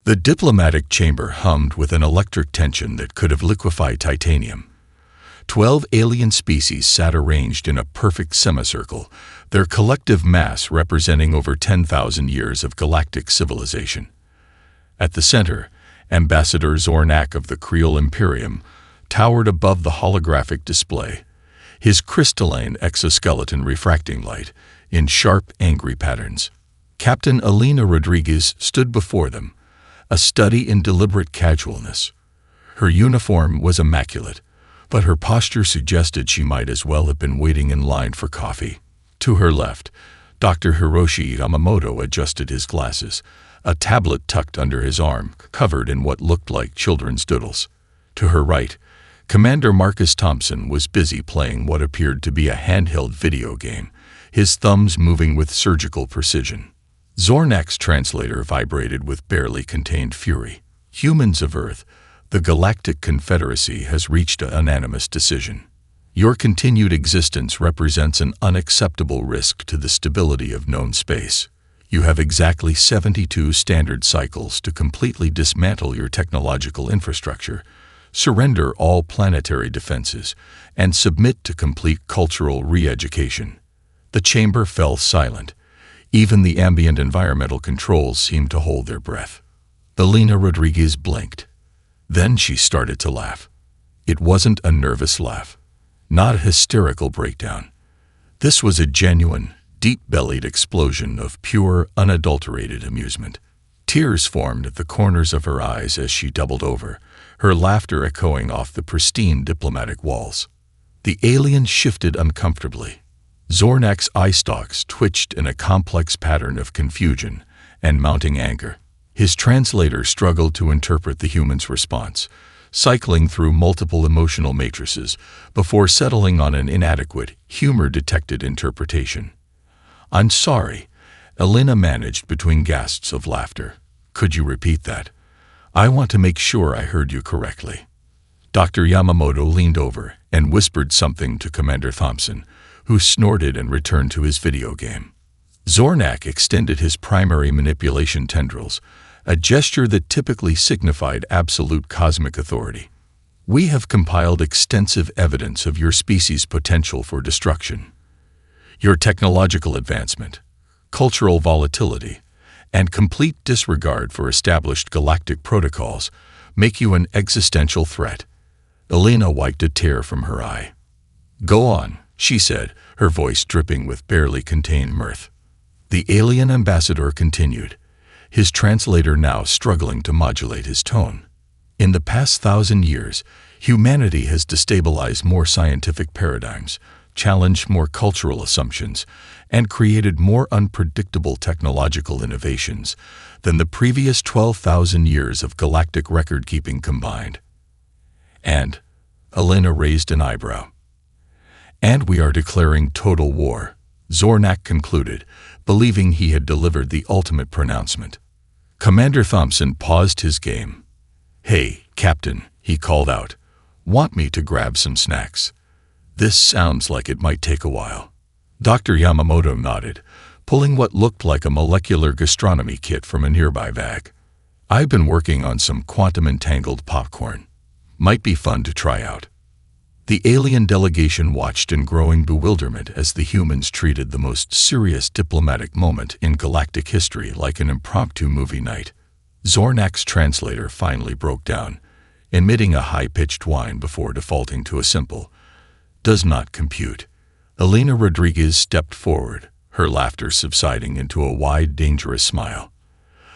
The diplomatic chamber hummed with an electric tension that could have liquefied titanium. 12 alien species sat arranged in a perfect semicircle, their collective mass representing over 10,000 years of galactic civilization. At the center, Ambassador Zornak of the Creole Imperium towered above the holographic display, his crystalline exoskeleton refracting light in sharp, angry patterns. Captain Elena Rodriguez stood before them, a study in deliberate casualness. Her uniform was immaculate, but her posture suggested she might as well have been waiting in line for coffee. To her left, Dr. Hiroshi Yamamoto adjusted his glasses, a tablet tucked under his arm, covered in what looked like children's doodles. To her right, Commander Marcus Thompson was busy playing what appeared to be a handheld video game, his thumbs moving with surgical precision. Zornak's translator vibrated with barely contained fury. Humans of Earth, the Galactic Confederacy has reached a unanimous decision. Your continued existence represents an unacceptable risk to the stability of known space. You have exactly 72 standard cycles to completely dismantle your technological infrastructure, surrender all planetary defenses, and submit to complete cultural re-education. The chamber fell silent. Even the ambient environmental controls seemed to hold their breath. Elena Rodriguez blinked. Then she started to laugh. It wasn't a nervous laugh, not a hysterical breakdown. This was a genuine, deep-bellied explosion of pure, unadulterated amusement. Tears formed at the corners of her eyes as she doubled over, her laughter echoing off the pristine diplomatic walls. The alien shifted uncomfortably. Zornak's eye stalks twitched in a complex pattern of confusion and mounting anger. His translator struggled to interpret the human's response, cycling through multiple emotional matrices before settling on an inadequate, humor-detected interpretation. "I'm sorry," Elena managed between gasps of laughter. "Could you repeat that? I want to make sure I heard you correctly." Dr. Yamamoto leaned over and whispered something to Commander Thompson, who snorted and returned to his video game. Zornak extended his primary manipulation tendrils, a gesture that typically signified absolute cosmic authority. "We have compiled extensive evidence of your species' potential for destruction. Your technological advancement, cultural volatility, and complete disregard for established galactic protocols make you an existential threat." Elena wiped a tear from her eye. "Go on," she said, her voice dripping with barely contained mirth. The alien ambassador continued, his translator now struggling to modulate his tone. "In the past 1,000 years, humanity has destabilized more scientific paradigms, challenged more cultural assumptions, and created more unpredictable technological innovations than the previous 12,000 years of galactic record-keeping combined." And Elena raised an eyebrow. "And we are declaring total war," Zornak concluded, believing he had delivered the ultimate pronouncement. Commander Thompson paused his game. "Hey, Captain," he called out, "want me to grab some snacks? This sounds like it might take a while." Dr. Yamamoto nodded, pulling what looked like a molecular gastronomy kit from a nearby bag. "I've been working on some quantum-entangled popcorn. Might be fun to try out." The alien delegation watched in growing bewilderment as the humans treated the most serious diplomatic moment in galactic history like an impromptu movie night. Zornak's translator finally broke down, emitting a high-pitched whine before defaulting to a simple, "Does not compute." Elena Rodriguez stepped forward, her laughter subsiding into a wide, dangerous smile.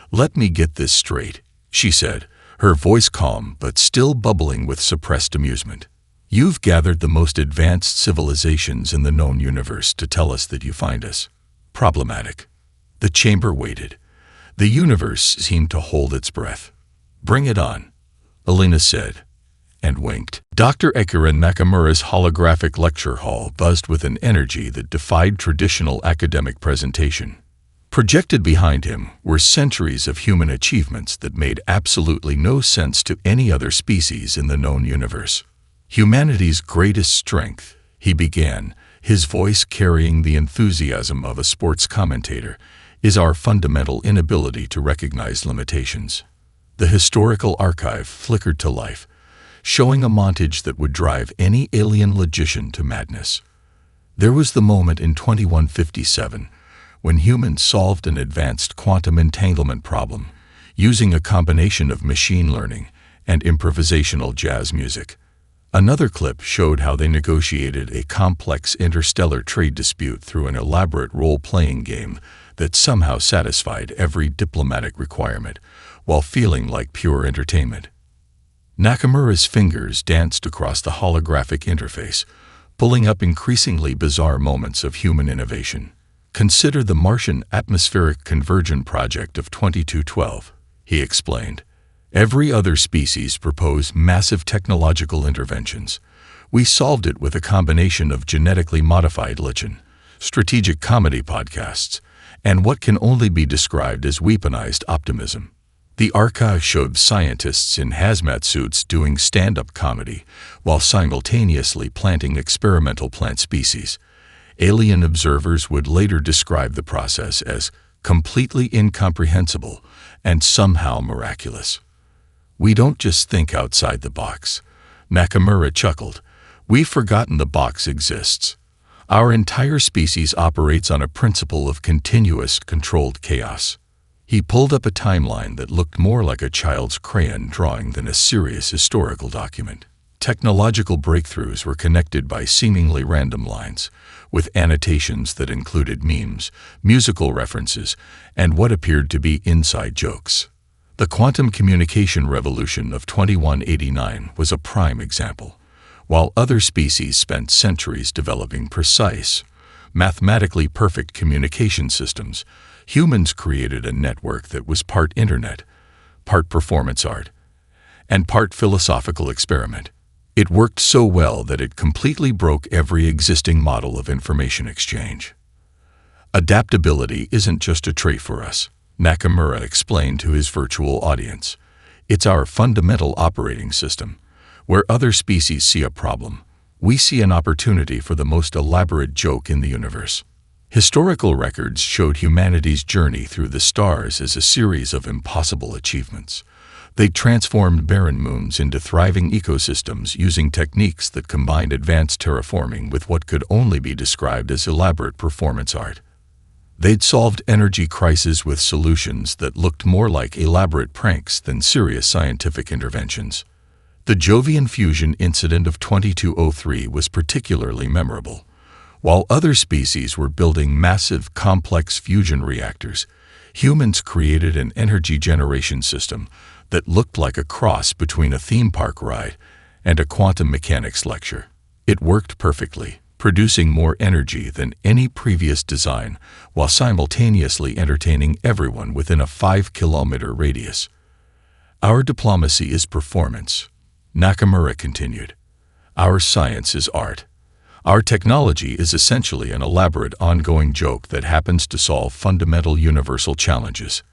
"Let me get this straight," she said, her voice calm but still bubbling with suppressed amusement. "You've gathered the most advanced civilizations in the known universe to tell us that you find us problematic." The chamber waited. The universe seemed to hold its breath. "Bring it on," Elena said, and winked. Dr. Ekira Nakamura's holographic lecture hall buzzed with an energy that defied traditional academic presentation. Projected behind him were centuries of human achievements that made absolutely no sense to any other species in the known universe. "Humanity's greatest strength," he began, his voice carrying the enthusiasm of a sports commentator, "is our fundamental inability to recognize limitations. The historical archive flickered to life, showing a montage that would drive any alien logician to madness. There was the moment in 2157 when humans solved an advanced quantum entanglement problem using a combination of machine learning and improvisational jazz music. Another clip showed how they negotiated a complex interstellar trade dispute through an elaborate role-playing game that somehow satisfied every diplomatic requirement while feeling like pure entertainment. Nakamura's fingers danced across the holographic interface, pulling up increasingly bizarre moments of human innovation. Consider the Martian Atmospheric Conversion Project of 2212, he explained. Every other species proposed massive technological interventions. We solved it with a combination of genetically modified lichen, strategic comedy podcasts, and what can only be described as weaponized optimism. The archive showed scientists in hazmat suits doing stand-up comedy while simultaneously planting experimental plant species. Alien observers would later describe the process as completely incomprehensible and somehow miraculous. "We don't just think outside the box," Nakamura chuckled. "We've forgotten the box exists. Our entire species operates on a principle of continuous, controlled chaos." He pulled up a timeline that looked more like a child's crayon drawing than a serious historical document. Technological breakthroughs were connected by seemingly random lines, with annotations that included memes, musical references, and what appeared to be inside jokes. The quantum communication revolution of 2189 was a prime example. While other species spent centuries developing precise, mathematically perfect communication systems, humans created a network that was part internet, part performance art, and part philosophical experiment. It worked so well that it completely broke every existing model of information exchange. "Adaptability isn't just a trait for us," Nakamura explained to his virtual audience. "It's our fundamental operating system. Where other species see a problem, we see an opportunity for the most elaborate joke in the universe." Historical records showed humanity's journey through the stars as a series of impossible achievements. They transformed barren moons into thriving ecosystems using techniques that combined advanced terraforming with what could only be described as elaborate performance art. They'd solved energy crises with solutions that looked more like elaborate pranks than serious scientific interventions. The Jovian fusion incident of 2203 was particularly memorable. While other species were building massive, complex fusion reactors, humans created an energy generation system that looked like a cross between a theme park ride and a quantum mechanics lecture. It worked perfectly, producing more energy than any previous design while simultaneously entertaining everyone within a 5-kilometer radius. "Our diplomacy is performance," Nakamura continued. "Our science is art. Our technology is essentially an elaborate ongoing joke that happens to solve fundamental universal challenges."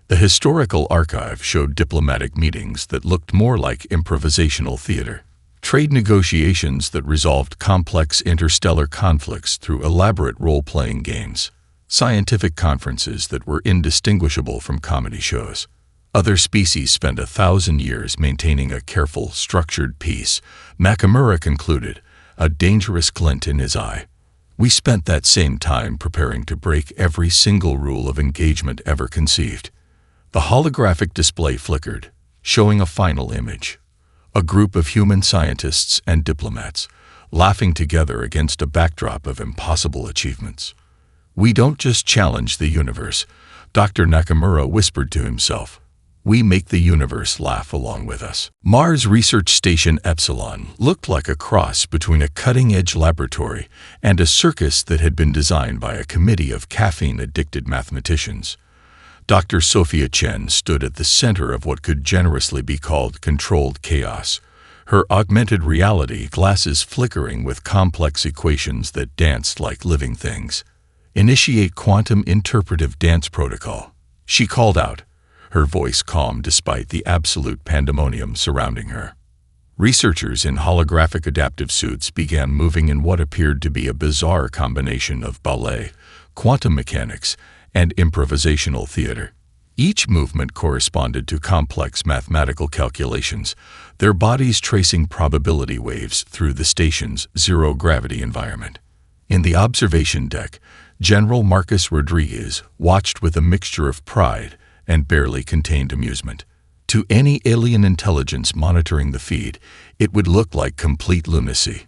The historical archive showed diplomatic meetings that looked more like improvisational theater, trade negotiations that resolved complex interstellar conflicts through elaborate role-playing games, scientific conferences that were indistinguishable from comedy shows. Other species spent 1,000 years maintaining a careful, structured peace, Nakamura concluded, a dangerous glint in his eye. "We spent that same time preparing to break every single rule of engagement ever conceived." The holographic display flickered, showing a final image. A group of human scientists and diplomats, laughing together against a backdrop of impossible achievements. "We don't just challenge the universe," Dr. Nakamura whispered to himself. "We make the universe laugh along with us." Mars Research Station Epsilon looked like a cross between a cutting-edge laboratory and a circus that had been designed by a committee of caffeine-addicted mathematicians. Dr. Sophia Chen stood at the center of what could generously be called controlled chaos, her augmented reality glasses flickering with complex equations that danced like living things. "Initiate quantum interpretive dance protocol," she called out, her voice calm despite the absolute pandemonium surrounding her. Researchers in holographic adaptive suits began moving in what appeared to be a bizarre combination of ballet, quantum mechanics, and improvisational theater. Each movement corresponded to complex mathematical calculations, their bodies tracing probability waves through the station's zero-gravity environment. In the observation deck, General Marcus Rodriguez watched with a mixture of pride and barely contained amusement. To any alien intelligence monitoring the feed, it would look like complete lunacy.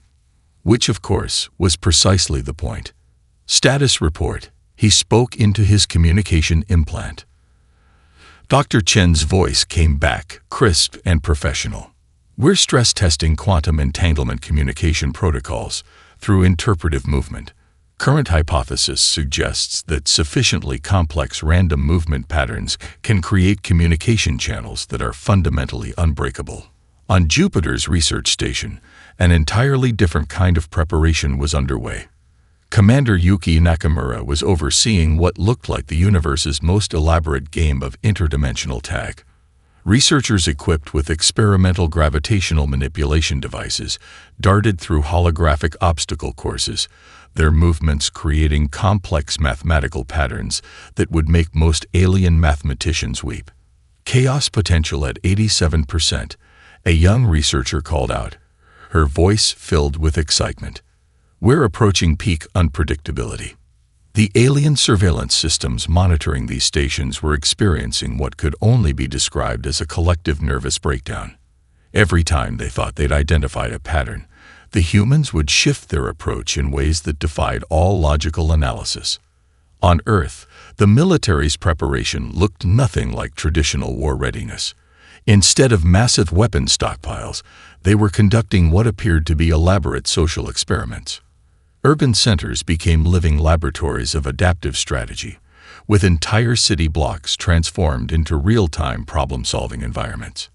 Which, of course, was precisely the point. Status report. He spoke into his communication implant. Dr. Chen's voice came back, crisp and professional. We're stress testing quantum entanglement communication protocols through interpretive movement. Current hypothesis suggests that sufficiently complex random movement patterns can create communication channels that are fundamentally unbreakable. On Jupiter's research station, an entirely different kind of preparation was underway. Commander Yuki Nakamura was overseeing what looked like the universe's most elaborate game of interdimensional tag. Researchers equipped with experimental gravitational manipulation devices darted through holographic obstacle courses, their movements creating complex mathematical patterns that would make most alien mathematicians weep. Chaos potential at 87%, a young researcher called out, her voice filled with excitement. We're approaching peak unpredictability. The alien surveillance systems monitoring these stations were experiencing what could only be described as a collective nervous breakdown. Every time they thought they'd identified a pattern, the humans would shift their approach in ways that defied all logical analysis. On Earth, the military's preparation looked nothing like traditional war readiness. Instead of massive weapon stockpiles, they were conducting what appeared to be elaborate social experiments. Urban centers became living laboratories of adaptive strategy, with entire city blocks transformed into real-time problem-solving environments.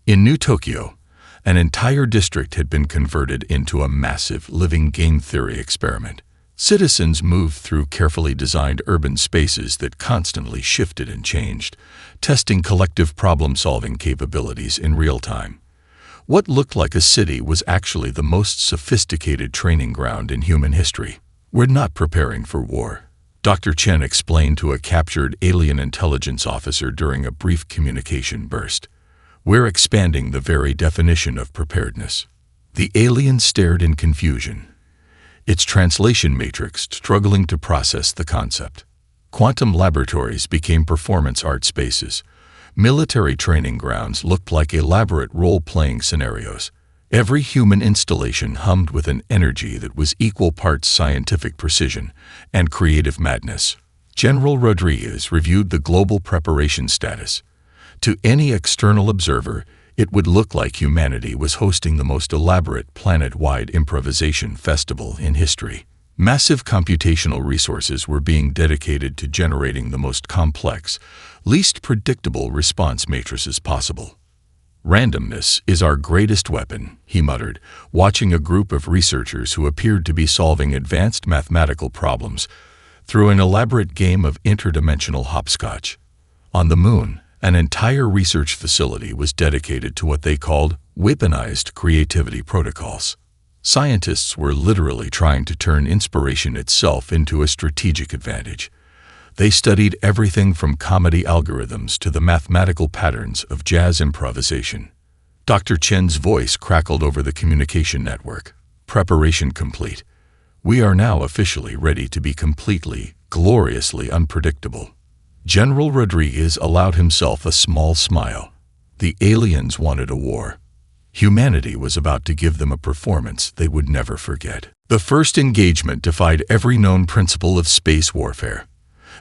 In New Tokyo, an entire district had been converted into a massive living game theory experiment. Citizens moved through carefully designed urban spaces that constantly shifted and changed, testing collective problem-solving capabilities in real time. What looked like a city was actually the most sophisticated training ground in human history. We're not preparing for war, Dr. Chen explained to a captured alien intelligence officer during a brief communication burst. We're expanding the very definition of preparedness. The alien stared in confusion, its translation matrix struggling to process the concept. Quantum laboratories became performance art spaces. Military training grounds looked like elaborate role-playing scenarios. Every human installation hummed with an energy that was equal parts scientific precision and creative madness. General Rodriguez reviewed the global preparation status. To any external observer, it would look like humanity was hosting the most elaborate planet-wide improvisation festival in history. Massive computational resources were being dedicated to generating the most complex, least predictable response matrices possible. Randomness is our greatest weapon, he muttered, watching a group of researchers who appeared to be solving advanced mathematical problems through an elaborate game of interdimensional hopscotch. On the moon, an entire research facility was dedicated to what they called weaponized creativity protocols. Scientists were literally trying to turn inspiration itself into a strategic advantage. They studied everything from comedy algorithms to the mathematical patterns of jazz improvisation. Dr. Chen's voice crackled over the communication network. Preparation complete. We are now officially ready to be completely, gloriously unpredictable. General Rodriguez allowed himself a small smile. The aliens wanted a war. Humanity was about to give them a performance they would never forget. The first engagement defied every known principle of space warfare.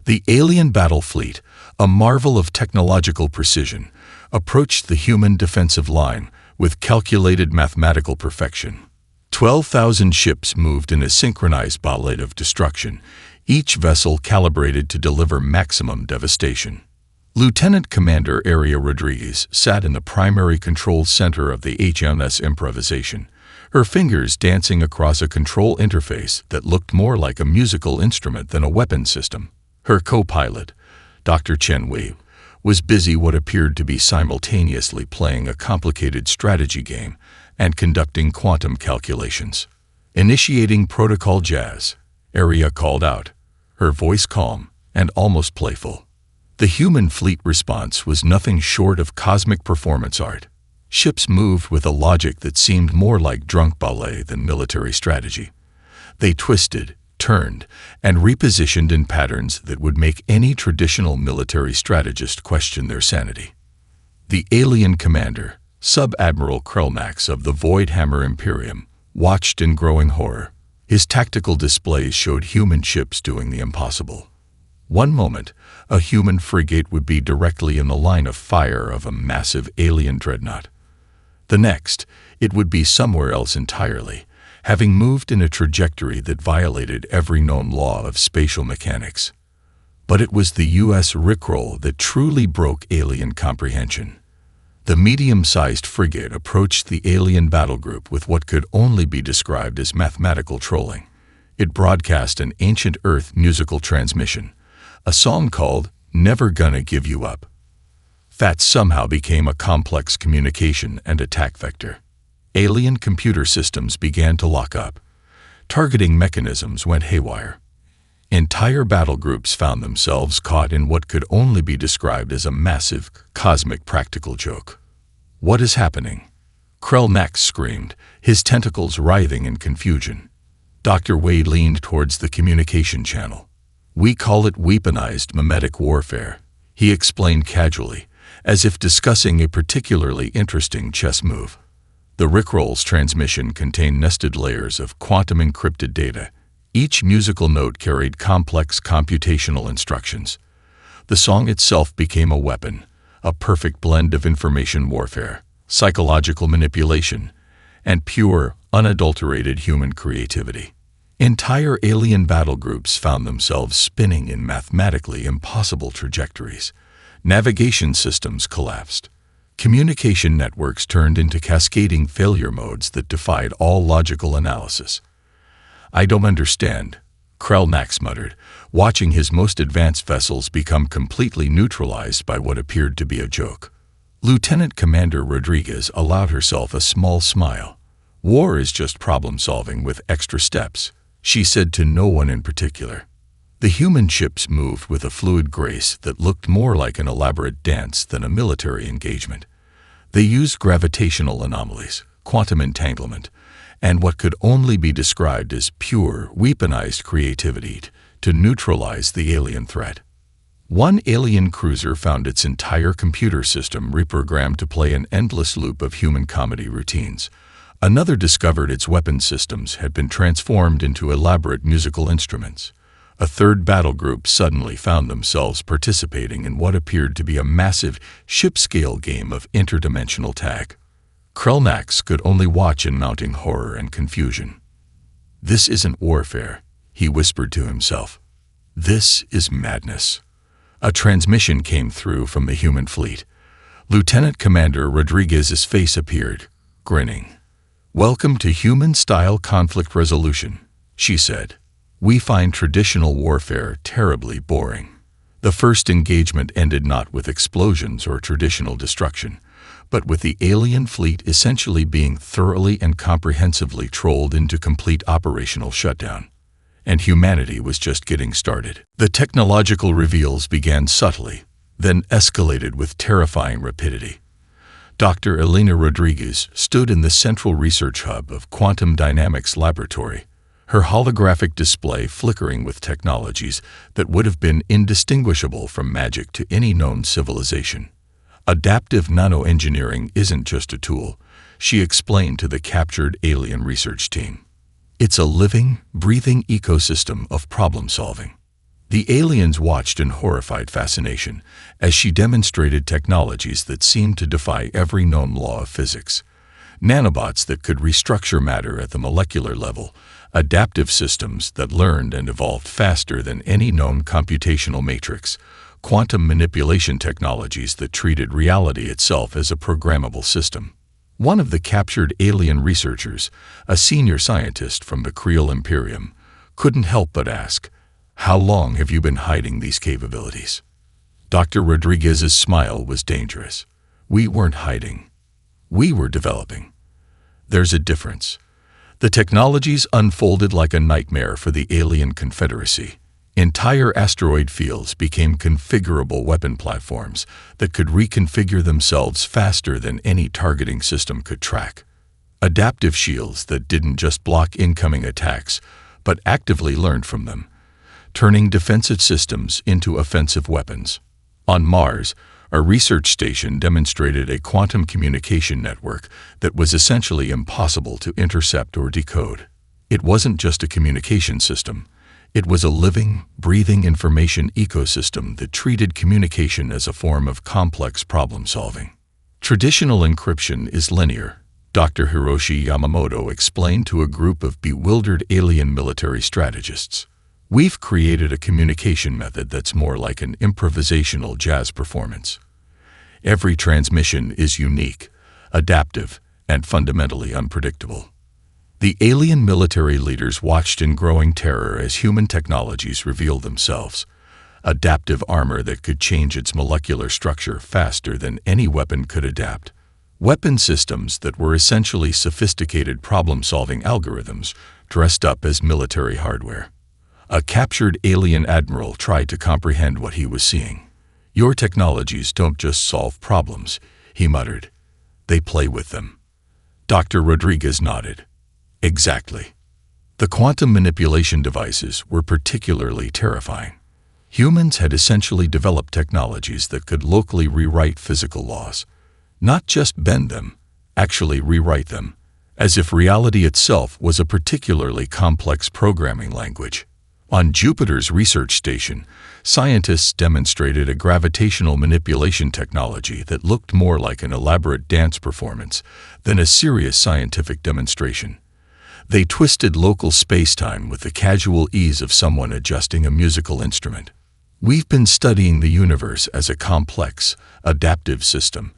The alien battle fleet, a marvel of technological precision, approached the human defensive line with calculated mathematical perfection. 12,000 ships moved in a synchronized ballet of destruction, each vessel calibrated to deliver maximum devastation. Lieutenant Commander Aria Rodriguez sat in the primary control center of the HMS improvisation, her fingers dancing across a control interface that looked more like a musical instrument than a weapon system. Her co-pilot, Dr. Chen Wei, was busy what appeared to be simultaneously playing a complicated strategy game and conducting quantum calculations. Initiating protocol jazz, Aria called out, her voice calm and almost playful. The human fleet response was nothing short of cosmic performance art. Ships moved with a logic that seemed more like drunk ballet than military strategy. They twisted, turned, and repositioned in patterns that would make any traditional military strategist question their sanity. The alien commander, Sub-Admiral Krellnax of the Voidhammer Imperium, watched in growing horror. His tactical displays showed human ships doing the impossible. One moment, a human frigate would be directly in the line of fire of a massive alien dreadnought. The next, it would be somewhere else entirely, having moved in a trajectory that violated every known law of spatial mechanics. But it was the U.S. Rickroll that truly broke alien comprehension. The medium-sized frigate approached the alien battle group with what could only be described as mathematical trolling. It broadcast an ancient Earth musical transmission, a song called "Never Gonna Give You Up." That somehow became a complex communication and attack vector. Alien computer systems began to lock up. Targeting mechanisms went haywire. Entire battle groups found themselves caught in what could only be described as a massive, cosmic practical joke. "What is happening?" Krellnax screamed, his tentacles writhing in confusion. Dr. Wade leaned towards the communication channel. "We call it weaponized mimetic warfare," he explained casually, as if discussing a particularly interesting chess move. The Rickroll's transmission contained nested layers of quantum-encrypted data. Each musical note carried complex computational instructions. The song itself became a weapon, a perfect blend of information warfare, psychological manipulation, and pure, unadulterated human creativity. Entire alien battle groups found themselves spinning in mathematically impossible trajectories. Navigation systems collapsed. Communication networks turned into cascading failure modes that defied all logical analysis. "I don't understand," Krellnax muttered, watching his most advanced vessels become completely neutralized by what appeared to be a joke. Lieutenant Commander Rodriguez allowed herself a small smile. "War is just problem-solving with extra steps," she said to no one in particular. The human ships moved with a fluid grace that looked more like an elaborate dance than a military engagement. They used gravitational anomalies, quantum entanglement, and what could only be described as pure, weaponized creativity to neutralize the alien threat. One alien cruiser found its entire computer system reprogrammed to play an endless loop of human comedy routines. Another discovered its weapon systems had been transformed into elaborate musical instruments. A third battle group suddenly found themselves participating in what appeared to be a massive, ship-scale game of interdimensional tag. Krellnax could only watch in mounting horror and confusion. "This isn't warfare," he whispered to himself. "This is madness." A transmission came through from the human fleet. Lieutenant Commander Rodriguez's face appeared, grinning. "Welcome to human-style conflict resolution," she said. "We find traditional warfare terribly boring." The first engagement ended not with explosions or traditional destruction, but with the alien fleet essentially being thoroughly and comprehensively trolled into complete operational shutdown. And humanity was just getting started. The technological reveals began subtly, then escalated with terrifying rapidity. Dr. Elena Rodriguez stood in the central research hub of Quantum Dynamics Laboratory, her holographic display flickering with technologies that would have been indistinguishable from magic to any known civilization. "Adaptive nanoengineering isn't just a tool," she explained to the captured alien research team. "It's a living, breathing ecosystem of problem-solving." The aliens watched in horrified fascination as she demonstrated technologies that seemed to defy every known law of physics. Nanobots that could restructure matter at the molecular level, adaptive systems that learned and evolved faster than any known computational matrix, quantum manipulation technologies that treated reality itself as a programmable system. One of the captured alien researchers, a senior scientist from the Creole Imperium, couldn't help but ask, "How long have you been hiding these capabilities?" Dr. Rodriguez's smile was dangerous. "We weren't hiding. We were developing." There's a difference. The technologies unfolded like a nightmare for the alien confederacy. Entire asteroid fields became configurable weapon platforms that could reconfigure themselves faster than any targeting system could track. Adaptive shields that didn't just block incoming attacks, but actively learned from them, turning defensive systems into offensive weapons. On Mars, a research station demonstrated a quantum communication network that was essentially impossible to intercept or decode. It wasn't just a communication system. It was a living, breathing information ecosystem that treated communication as a form of complex problem-solving. Traditional encryption is linear, Dr. Hiroshi Yamamoto explained to a group of bewildered alien military strategists. We've created a communication method that's more like an improvisational jazz performance. Every transmission is unique, adaptive, and fundamentally unpredictable. The alien military leaders watched in growing terror as human technologies revealed themselves. Adaptive armor that could change its molecular structure faster than any weapon could adapt. Weapon systems that were essentially sophisticated problem-solving algorithms dressed up as military hardware. A captured alien admiral tried to comprehend what he was seeing. "Your technologies don't just solve problems," he muttered. "They play with them." Dr. Rodriguez nodded. Exactly. The quantum manipulation devices were particularly terrifying. Humans had essentially developed technologies that could locally rewrite physical laws. Not just bend them, actually rewrite them, as if reality itself was a particularly complex programming language. On Jupiter's research station, scientists demonstrated a gravitational manipulation technology that looked more like an elaborate dance performance than a serious scientific demonstration. They twisted local space-time with the casual ease of someone adjusting a musical instrument. "We've been studying the universe as a complex, adaptive system,"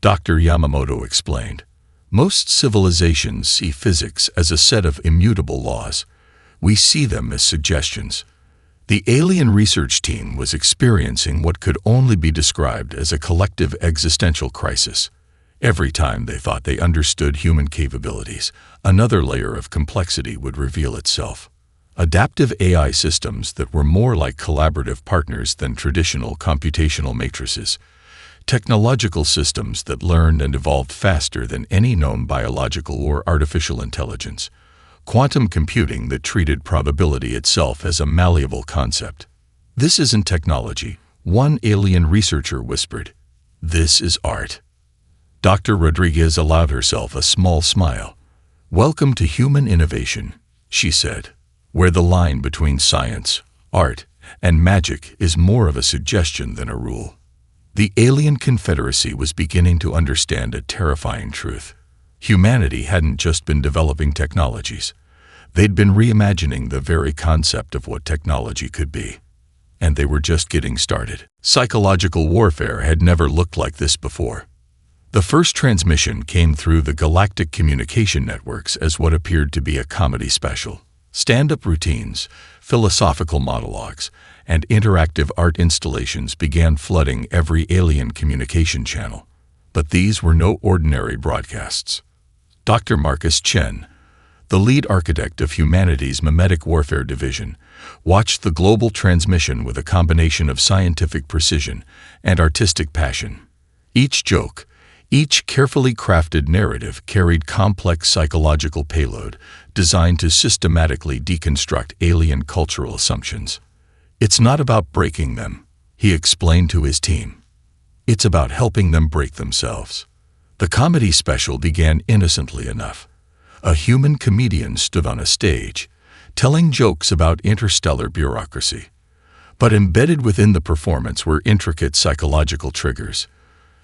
Dr. Yamamoto explained. "Most civilizations see physics as a set of immutable laws. We see them as suggestions." The alien research team was experiencing what could only be described as a collective existential crisis. Every time they thought they understood human capabilities, another layer of complexity would reveal itself. Adaptive AI systems that were more like collaborative partners than traditional computational matrices. Technological systems that learned and evolved faster than any known biological or artificial intelligence. Quantum computing that treated probability itself as a malleable concept. "This isn't technology," one alien researcher whispered. "This is art." Dr. Rodriguez allowed herself a small smile. "Welcome to human innovation," she said, "where the line between science, art, and magic is more of a suggestion than a rule." The alien confederacy was beginning to understand a terrifying truth. Humanity hadn't just been developing technologies. They'd been reimagining the very concept of what technology could be. And they were just getting started. Psychological warfare had never looked like this before. The first transmission came through the Galactic communication networks as what appeared to be a comedy special. Stand-up routines, philosophical monologues, and interactive art installations began flooding every alien communication channel. But these were no ordinary broadcasts. Dr. Marcus Chen, the lead architect of humanity's Memetic Warfare Division, watched the global transmission with a combination of scientific precision and artistic passion. Each joke, each carefully crafted narrative carried complex psychological payload designed to systematically deconstruct alien cultural assumptions. "It's not about breaking them," he explained to his team. "It's about helping them break themselves." The comedy special began innocently enough. A human comedian stood on a stage, telling jokes about interstellar bureaucracy. But embedded within the performance were intricate psychological triggers,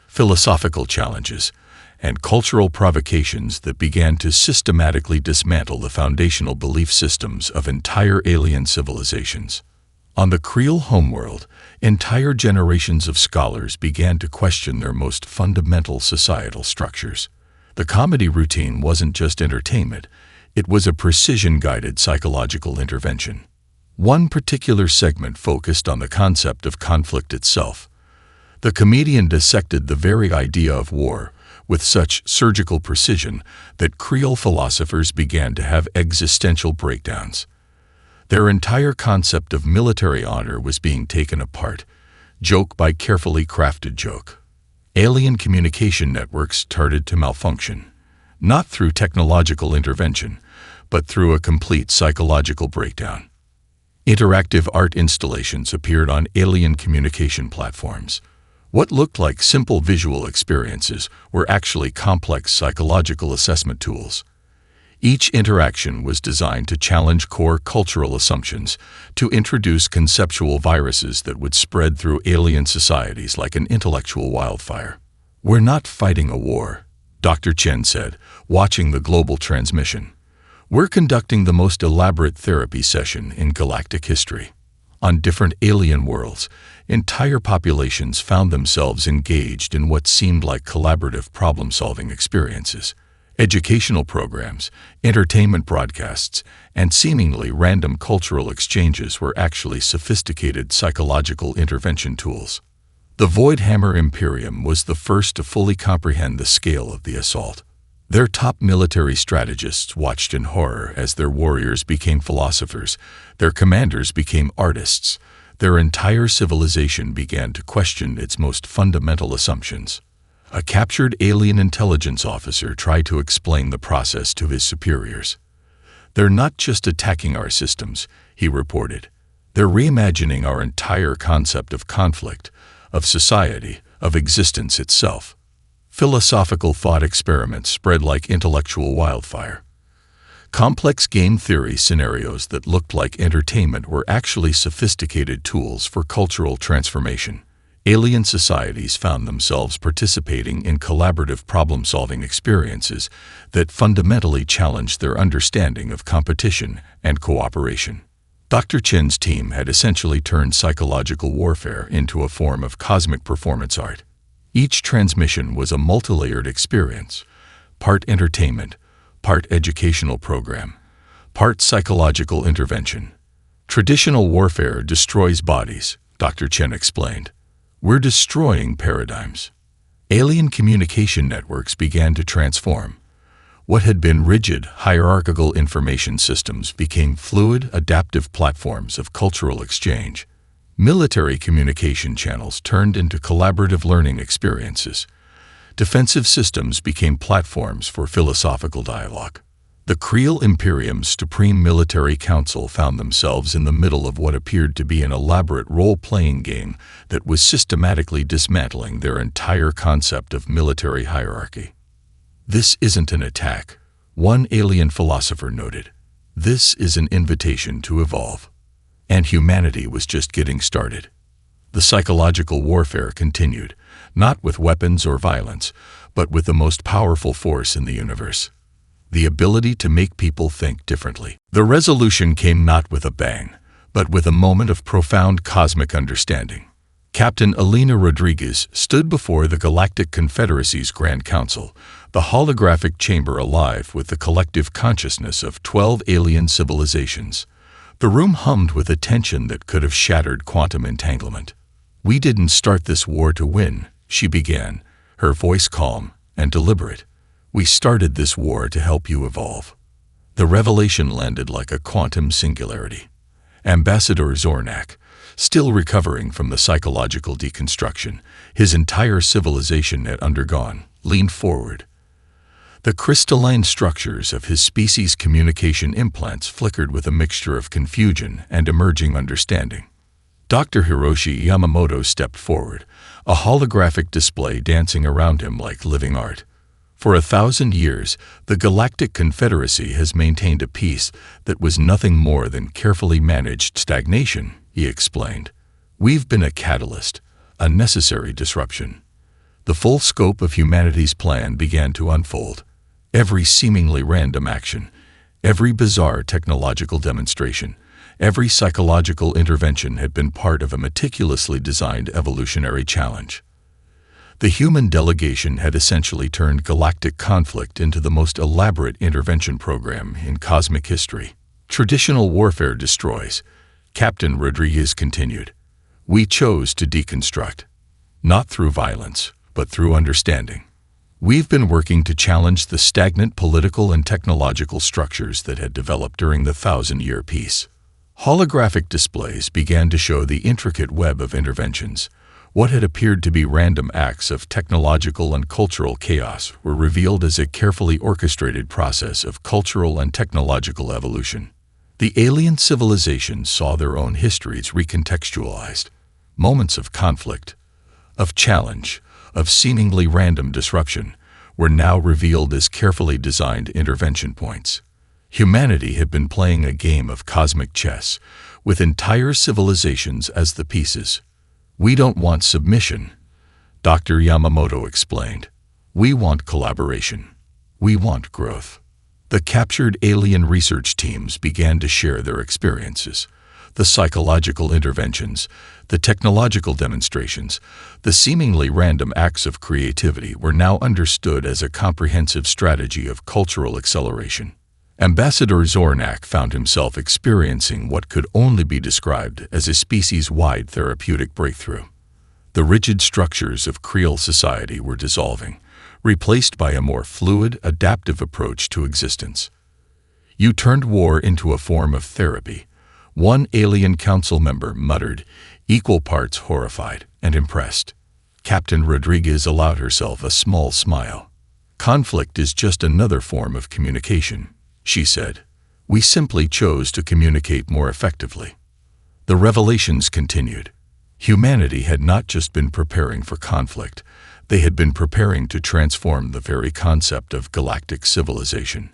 philosophical challenges, and cultural provocations that began to systematically dismantle the foundational belief systems of entire alien civilizations. On the Creole homeworld, entire generations of scholars began to question their most fundamental societal structures. The comedy routine wasn't just entertainment, it was a precision-guided psychological intervention. One particular segment focused on the concept of conflict itself. The comedian dissected the very idea of war with such surgical precision that Creole philosophers began to have existential breakdowns. Their entire concept of military honor was being taken apart, joke by carefully crafted joke. Alien communication networks started to malfunction, not through technological intervention, but through a complete psychological breakdown. Interactive art installations appeared on alien communication platforms. What looked like simple visual experiences were actually complex psychological assessment tools. Each interaction was designed to challenge core cultural assumptions, to introduce conceptual viruses that would spread through alien societies like an intellectual wildfire. "We're not fighting a war," Dr. Chen said, watching the global transmission. "We're conducting the most elaborate therapy session in galactic history." On different alien worlds, entire populations found themselves engaged in what seemed like collaborative problem-solving experiences. Educational programs, entertainment broadcasts, and seemingly random cultural exchanges were actually sophisticated psychological intervention tools. The Voidhammer Imperium was the first to fully comprehend the scale of the assault. Their top military strategists watched in horror as their warriors became philosophers, their commanders became artists, their entire civilization began to question its most fundamental assumptions. A captured alien intelligence officer tried to explain the process to his superiors. "They're not just attacking our systems," he reported. "They're reimagining our entire concept of conflict, of society, of existence itself." Philosophical thought experiments spread like intellectual wildfire. Complex game theory scenarios that looked like entertainment were actually sophisticated tools for cultural transformation. Alien societies found themselves participating in collaborative problem-solving experiences that fundamentally challenged their understanding of competition and cooperation. Dr. Chen's team had essentially turned psychological warfare into a form of cosmic performance art. Each transmission was a multi-layered experience, part entertainment, part educational program, part psychological intervention. "Traditional warfare destroys bodies," Dr. Chen explained. "We're destroying paradigms." Alien communication networks began to transform. What had been rigid, hierarchical information systems became fluid, adaptive platforms of cultural exchange. Military communication channels turned into collaborative learning experiences. Defensive systems became platforms for philosophical dialogue. The Creel Imperium's Supreme Military Council found themselves in the middle of what appeared to be an elaborate role-playing game that was systematically dismantling their entire concept of military hierarchy. "This isn't an attack," one alien philosopher noted. "This is an invitation to evolve." And humanity was just getting started. The psychological warfare continued, not with weapons or violence, but with the most powerful force in the universe: the ability to make people think differently. The resolution came not with a bang, but with a moment of profound cosmic understanding. Captain Elena Rodriguez stood before the Galactic Confederacy's Grand Council, the holographic chamber alive with the collective consciousness of 12 alien civilizations. The room hummed with a tension that could have shattered quantum entanglement. "We didn't start this war to win," she began, her voice calm and deliberate. "We started this war to help you evolve." The revelation landed like a quantum singularity. Ambassador Zornak, still recovering from the psychological deconstruction his entire civilization had undergone, leaned forward. The crystalline structures of his species' communication implants flickered with a mixture of confusion and emerging understanding. Dr. Hiroshi Yamamoto stepped forward, a holographic display dancing around him like living art. "For 1,000 years, the Galactic Confederacy has maintained a peace that was nothing more than carefully managed stagnation," he explained. "We've been a catalyst, a necessary disruption." The full scope of humanity's plan began to unfold. Every seemingly random action, every bizarre technological demonstration, every psychological intervention had been part of a meticulously designed evolutionary challenge. The human delegation had essentially turned galactic conflict into the most elaborate intervention program in cosmic history. "Traditional warfare destroys," Captain Rodriguez continued. "We chose to deconstruct, not through violence, but through understanding. We've been working to challenge the stagnant political and technological structures that had developed during the 1,000-year peace. Holographic displays began to show the intricate web of interventions. What had appeared to be random acts of technological and cultural chaos were revealed as a carefully orchestrated process of cultural and technological evolution. The alien civilizations saw their own histories recontextualized. Moments of conflict, of challenge, of seemingly random disruption were now revealed as carefully designed intervention points. Humanity had been playing a game of cosmic chess, with entire civilizations as the pieces. "We don't want submission," Dr. Yamamoto explained. "We want collaboration. We want growth." The captured alien research teams began to share their experiences. The psychological interventions, the technological demonstrations, the seemingly random acts of creativity were now understood as a comprehensive strategy of cultural acceleration. Ambassador Zornak found himself experiencing what could only be described as a species-wide therapeutic breakthrough. The rigid structures of Creole society were dissolving, replaced by a more fluid, adaptive approach to existence. "You turned war into a form of therapy," one alien council member muttered, equal parts horrified and impressed. Captain Rodriguez allowed herself a small smile. "Conflict is just another form of communication," she said. "We simply chose to communicate more effectively." The revelations continued. Humanity had not just been preparing for conflict, they had been preparing to transform the very concept of galactic civilization.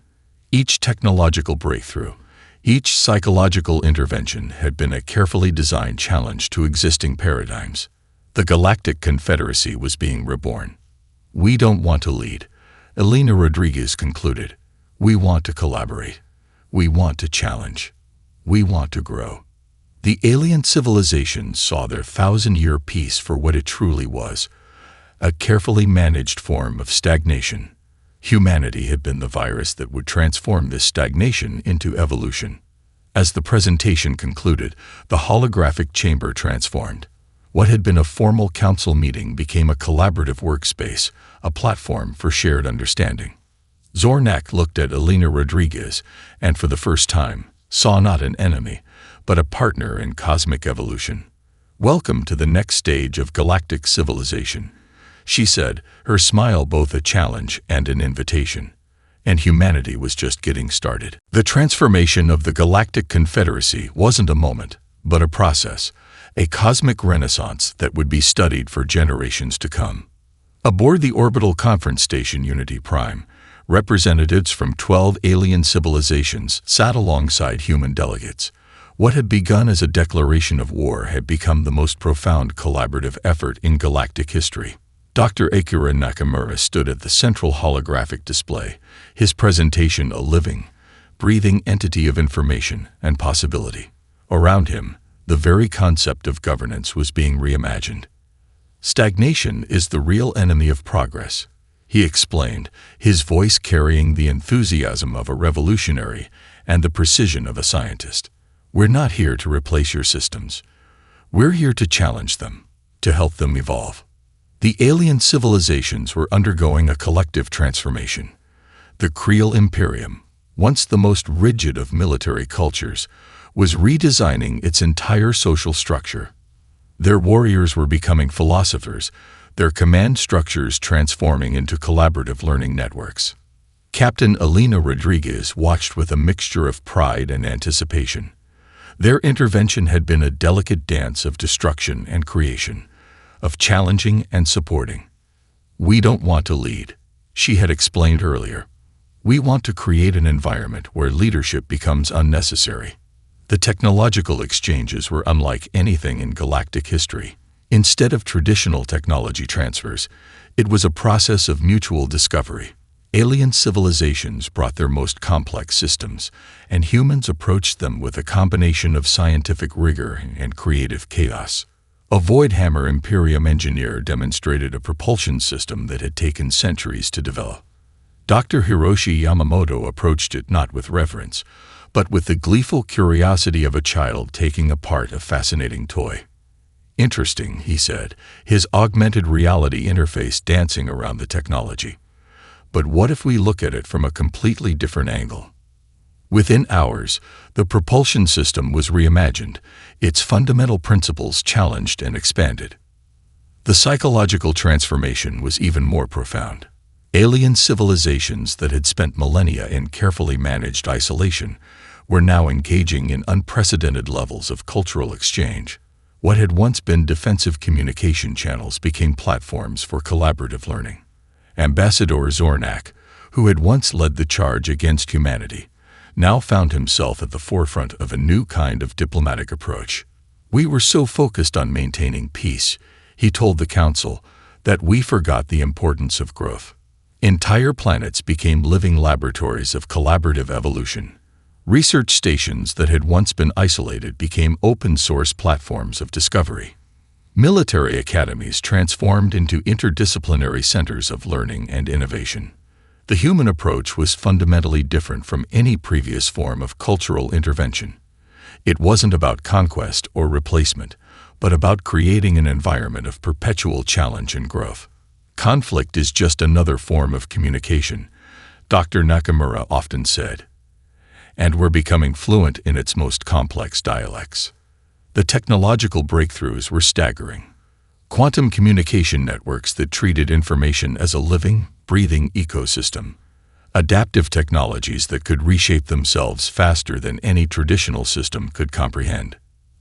Each technological breakthrough, each psychological intervention had been a carefully designed challenge to existing paradigms. The Galactic Confederacy was being reborn. "We don't want to lead," Elena Rodriguez concluded. "We want to collaborate. We want to challenge. We want to grow." The alien civilizations saw their 1,000-year peace for what it truly was, a carefully managed form of stagnation. Humanity had been the virus that would transform this stagnation into evolution. As the presentation concluded, the holographic chamber transformed. What had been a formal council meeting became a collaborative workspace, a platform for shared understanding. Zornak looked at Elena Rodriguez and, for the first time, saw not an enemy, but a partner in cosmic evolution. "Welcome to the next stage of galactic civilization," she said, her smile both a challenge and an invitation. And humanity was just getting started. The transformation of the Galactic Confederacy wasn't a moment, but a process, a cosmic renaissance that would be studied for generations to come. Aboard the orbital conference station Unity Prime, representatives from 12 alien civilizations sat alongside human delegates. What had begun as a declaration of war had become the most profound collaborative effort in galactic history. Dr. Akira Nakamura stood at the central holographic display, his presentation a living, breathing entity of information and possibility. Around him, the very concept of governance was being reimagined. "Stagnation is the real enemy of progress," he explained, his voice carrying the enthusiasm of a revolutionary and the precision of a scientist. "We're not here to replace your systems. We're here to challenge them, to help them evolve." The alien civilizations were undergoing a collective transformation. The Creole Imperium, once the most rigid of military cultures, was redesigning its entire social structure. Their warriors were becoming philosophers, their command structures transforming into collaborative learning networks. Captain Elena Rodriguez watched with a mixture of pride and anticipation. Their intervention had been a delicate dance of destruction and creation, of challenging and supporting. "We don't want to lead," she had explained earlier. "We want to create an environment where leadership becomes unnecessary." The technological exchanges were unlike anything in galactic history. Instead of traditional technology transfers, it was a process of mutual discovery. Alien civilizations brought their most complex systems, and humans approached them with a combination of scientific rigor and creative chaos. A Voidhammer Imperium engineer demonstrated a propulsion system that had taken centuries to develop. Dr. Hiroshi Yamamoto approached it not with reverence, but with the gleeful curiosity of a child taking apart a fascinating toy. "Interesting," he said, his augmented reality interface dancing around the technology. "But what if we look at it from a completely different angle?" Within hours, the propulsion system was reimagined, its fundamental principles challenged and expanded. The psychological transformation was even more profound. Alien civilizations that had spent millennia in carefully managed isolation were now engaging in unprecedented levels of cultural exchange. What had once been defensive communication channels became platforms for collaborative learning. Ambassador Zornak, who had once led the charge against humanity, now found himself at the forefront of a new kind of diplomatic approach. "We were so focused on maintaining peace," he told the Council, "that we forgot the importance of growth." Entire planets became living laboratories of collaborative evolution. Research stations that had once been isolated became open-source platforms of discovery. Military academies transformed into interdisciplinary centers of learning and innovation. The human approach was fundamentally different from any previous form of cultural intervention. It wasn't about conquest or replacement, but about creating an environment of perpetual challenge and growth. "Conflict is just another form of communication," Dr. Nakamura often said, "and we're becoming fluent in its most complex dialects." The technological breakthroughs were staggering. Quantum communication networks that treated information as a living, breathing ecosystem. Adaptive technologies that could reshape themselves faster than any traditional system could comprehend.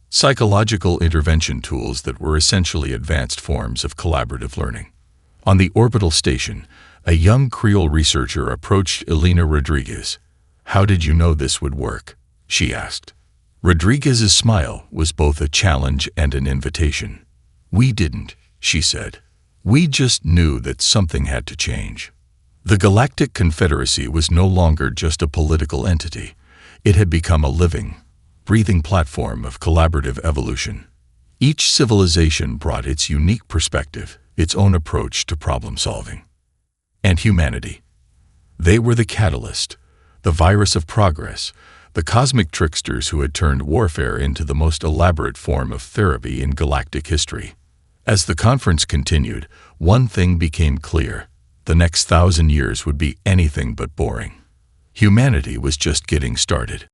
Psychological intervention tools that were essentially advanced forms of collaborative learning. On the orbital station, a young Creole researcher approached Elena Rodriguez. "How did you know this would work?" she asked. Rodriguez's smile was both a challenge and an invitation. "We didn't," she said. "We just knew that something had to change." The Galactic Confederacy was no longer just a political entity. It had become a living, breathing platform of collaborative evolution. Each civilization brought its unique perspective, its own approach to problem solving. And humanity. They were the catalyst, the virus of progress, the cosmic tricksters who had turned warfare into the most elaborate form of therapy in galactic history. As the conference continued, one thing became clear: the next 1,000 years would be anything but boring. Humanity was just getting started.